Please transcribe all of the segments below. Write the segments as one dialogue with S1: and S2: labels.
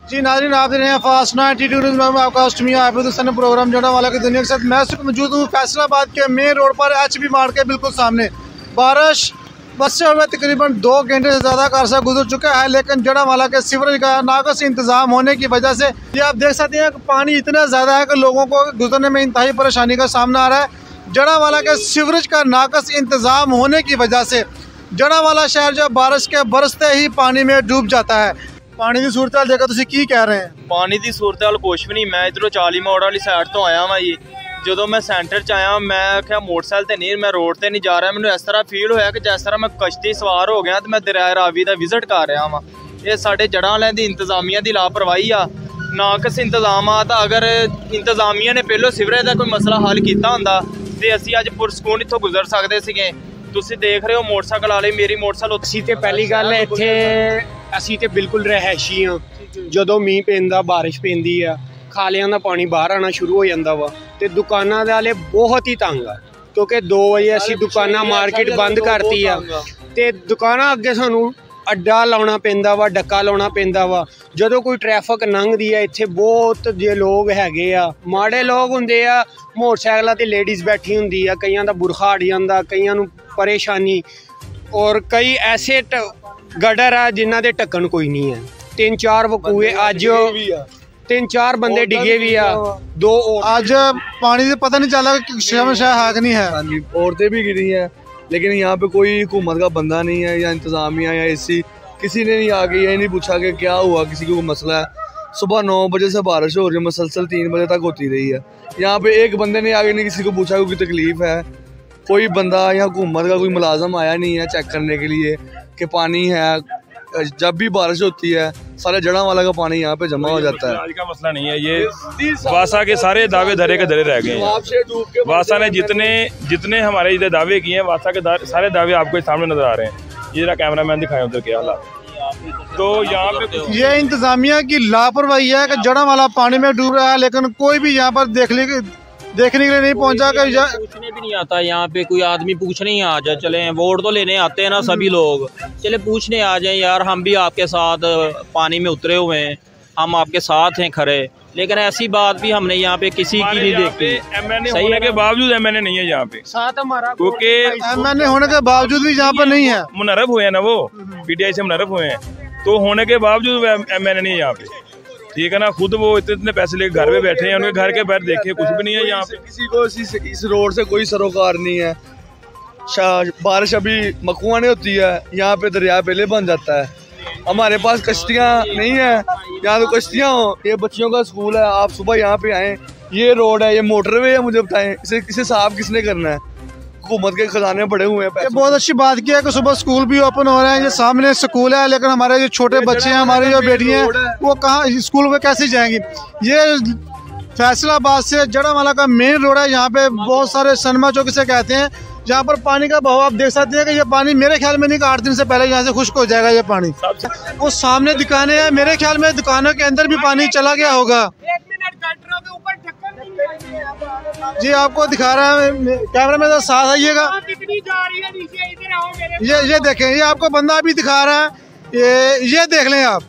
S1: जी नाज़रीन, आप देख रहे हैं फास्ट 92 न्यूज़ में आपका होस्ट मियां आबिद प्रोग्राम जड़ावाला की दुनिया के साथ। मैं इस वक्त मौजूद हूँ फैसलाबाद के मेन रोड पर HB मार्ट के बिल्कुल सामने। बारिश बस से हुए तकरीबन 2 घंटे से ज़्यादा का अरसा गुजर चुका है, लेकिन जड़ावाला के सीवरेज का नाक़िस इंतज़ाम होने की वजह से ये आप देख सकते हैं कि पानी इतना ज़्यादा है कि लोगों को गुजरने में इंतहाई परेशानी का सामना आ रहा है। जड़ावाला के सीवरेज का नाक़िस इंतज़ाम होने की वजह से जड़ावाला शहर जो बारिश के बरसते ही पानी में डूब जाता है। पानी की सूरत हाल देखा तुसीं की कह रहे हैं?
S2: पानी की सूरत हाल कुछ भी नहीं। मैं इधरों 40 मोड़ वाली साइड तो आया वा जी। जो मैं सेंटर च आया मैं आख्या मोटरसाइकिल तो नहीं, मैं रोड से नहीं जा रहा। मैंने इस तरह फील होया कि जिस तरह मैं कश्ती सवार हो गया तो मैं दरिया रावी का विजिट कर रहा वा। ये साढ़े जड़ा वाले की इंतजामिया की लापरवाही आ, नाकस इंतजाम। अगर इंतजामिया ने पहलों सीवरेज का कोई मसला हल किया होंदा तो असीं अज पुरसकून इत्थों गुजर सकते सीगे। तुसीं देख रहे हो मोटरसाइकिल वाले मेरी मोटरसाइकिल
S3: असीं ते पहली गल इत्थे असीं ते बिल्कुल रहायशी हाँ। जदों मींह पैंदा बारिश पैंदी आ खालियां दा पानी बाहर आना शुरू हो जांदा वा ते दुकानां वाले बहुत ही तंग आ, क्योंकि 2 बजे असीं दुकानां मार्केट बंद करती आ ते दुकानां अगे सानू अड्डा लाउणा पैंदा वा, डक्का लाउणा पैंदा वा। जदों कोई ट्रैफिक लंघदी है इत्थे बहुत जे लोग हैगे आ, माड़े लोग हुंदे आ, मोटरसाइकिलां ते लेडीज़ बैठी हुंदी आ, कईयां दा बुरखा अड़ जांदा, कईयां नूं परेशानी, और कई ऐसे गडर आ जिन्हां दे ढक्कन कोई नहीं है। 3-4 वकूए अज 3-4 बंदे डिगे भी आ, 2
S1: आज पानी से पता नहीं चला कि शहर है कि नहीं है।
S4: हाँ जी, औरतें भी गिरी हैं, लेकिन यहाँ पे कोई हुकूमत का बंदा नहीं है या इंतजामिया या एसी किसी ने नहीं आके ये नहीं पूछा कि क्या हुआ, किसी को कोई मसला है। सुबह 9 बजे से बारिश हो रही है, मुसलसल 3 बजे तक होती रही है। यहाँ पे एक बंदे ने आगे नहीं किसी को पूछा कोई तकलीफ है। कोई बंदा या हुकूमत का कोई मुलाजम आया नहीं है चेक करने के लिए कि पानी है। जब भी बारिश होती है सारे जड़ावाला का पानी यहाँ पे जमा हो जाता है।
S5: आज का मसला नहीं है ये, वासा के सारे दावे धरे के धरे रह गए हैं। वासा ने जितने हमारे इधर दावे किए हैं, वासा के सारे दावे आपको सामने नजर आ रहे हैं। ये जरा कैमरामैन दिखाएं उधर के हालात। तो यहाँ पे
S1: ये इंतजामिया की लापरवाही है कि जड़ावाला पानी में डूब रहा है, लेकिन कोई भी यहाँ पर देखने के लिए नहीं पहुंचा।
S2: पूछने भी नहीं आता यहाँ पे कोई आदमी, पूछने ही आ जाए। चले वोट तो लेने आते हैं ना सभी लोग, चले पूछने आ जाए यार हम भी आपके साथ पानी में उतरे हुए हैं, हम आपके साथ हैं खड़े। लेकिन ऐसी बात भी हमने यहाँ पे किसी की नहीं देखी।
S5: MNA होने के बावजूद MNA नहीं है यहाँ पे
S3: साथ हमारा,
S5: क्योंकि
S1: MNA होने के बावजूद भी यहाँ पर नहीं है।
S5: मुनर्रफ हुए हैं ना, वो PTI से मुनर्रफ हुए हैं, तो होने के बावजूद MNA नहीं है यहाँ पे। ठीक है ना, खुद वो इतने पैसे लेके घर पे बैठे हैं, उनके घर के बाहर देखिए कुछ भी नहीं है यहाँ पे।
S4: किसी को इस रोड से कोई सरोकार नहीं है। बारिश अभी मकुआने होती है, यहाँ पे दरिया पहले बन जाता है। हमारे पास कश्तियाँ नहीं है, यहाँ तो कश्तियाँ हो। ये बच्चियों का स्कूल है, आप सुबह यहाँ पे आए, ये रोड है, ये मोटरवे है, मुझे बताएं इसे साफ किसने करना है? हुकूमत के खजाने पड़े हुए हैं।
S1: ये बहुत अच्छी बात की है कि सुबह स्कूल भी ओपन हो रहे हैं। ये सामने स्कूल है, लेकिन हमारे जो छोटे बच्चे हैं, हमारी जो बेटियां हैं, वो कहाँ स्कूल में कैसे जाएंगी? ये फैसलाबाद से जड़ावाला का मेन रोड है। यहाँ पे बहुत सारे सनमा चौक से कहते हैं, जहाँ पर पानी का बहाव आप देख सकते हैं कि ये पानी मेरे ख्याल में नहीं कि 8 दिन से पहले यहाँ से खुश्क हो जाएगा ये पानी। वो सामने दुकानें हैं, मेरे ख्याल में दुकानों के अंदर भी पानी चला गया होगा। जी आपको दिखा रहा है, कैमरा में साथ आइएगा। ये देखें, ये आपको बंदा अभी दिखा रहा है। ये देख लें आप,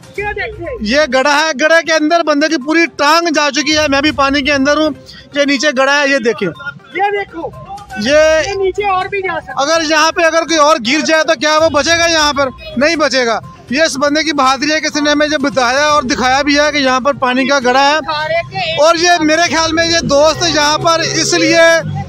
S1: ये गड़ा है, गड़े के अंदर बंदे की पूरी टांग जा चुकी है। मैं भी पानी के अंदर हूँ। ये नीचे गड़ा है, ये देखें,
S3: ये देखो,
S1: ये
S3: नीचे और भी जा सकता।
S1: अगर यहाँ पे अगर कोई और गिर जाए तो क्या वो बचेगा? यहाँ पर नहीं बचेगा। ये इस बंदे की बहादुरी है, किसी ने हमें जब बताया और दिखाया भी है कि यहाँ पर पानी का गड़ा है। और ये मेरे ख्याल में ये दोस्त यहाँ पर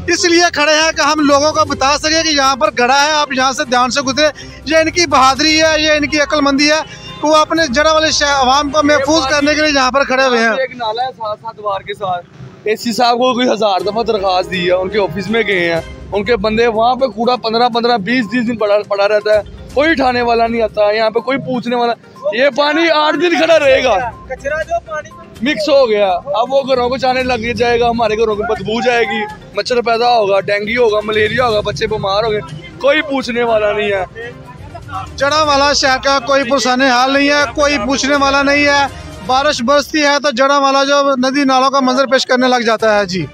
S1: इसलिए खड़े हैं कि हम लोगों को बता सके कि यहाँ पर गड़ा है, आप यहाँ से ध्यान से गुजरे। ये इनकी बहादुरी है, ये इनकी अक्लमंदी है कि वो अपने जड़ा वाले आवाम को महफूज करने के लिए यहाँ पर खड़े हुए हैं।
S4: एक नाला है साथ वार के साथ। एसी साहब को कोई 1000 दफा दरखास्त दी है, उनके ऑफिस में गए हैं, उनके बंदे वहाँ पे कूड़ा 15-15, 20-20 दिन पड़ा रहता है, कोई उठाने वाला नहीं आता। यहाँ पे कोई पूछने वाला। ये पानी 8 दिन खड़ा रहेगा,
S3: कचरा जो पानी
S4: मिक्स हो गया, अब वो घरों को जाने लग जाएगा, हमारे घरों को बदबू जाएगी, मच्छर पैदा होगा, डेंगू होगा, मलेरिया होगा, बच्चे बीमार हो गए, कोई पूछने वाला नहीं है।
S1: जड़ावाला शहर का कोई पुरसाने हाल नहीं है, कोई पूछने वाला नहीं है। बारिश बरसती है तो जड़ावाला जो नदी नालों का मंजर पेश करने लग जाता है। जी।